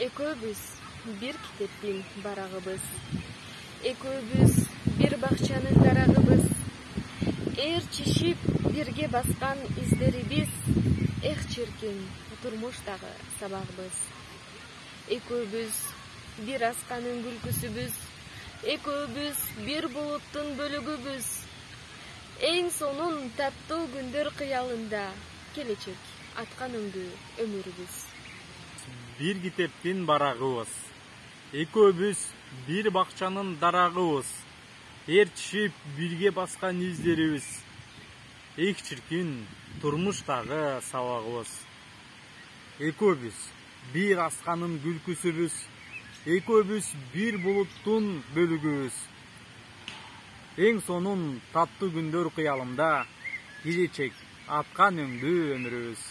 Экөөбүз бир китептин барагыбыз. Экөөбүз бир бакчанын дарагыбыз. Эр чишип бирге баскан издерибиз. Эх чиркин турмуштагы сабагыбыз. Экөөбүз бир асканын күлкүсүбүз. Экөөбүз бир булуттун бөлүгүбүз. Эң сонун таттуу күндөр кыялында келечек аткан өңдүү өмүрүбүз. Бир китептин барагыбыз. Экөөбүз бир бакчанын дарагыбыз. Эр чишип бирге баскан издерибиз. Эк чиркин турмуштагы сабагыбыз. Экөөбүз бир асканын күлкүсүбүз. Экөөбүз бир булуттун бөлүгүбүз. Эң сонун таттуу күндөр кыялында келечек аткан өңдүү өмүрүбүз.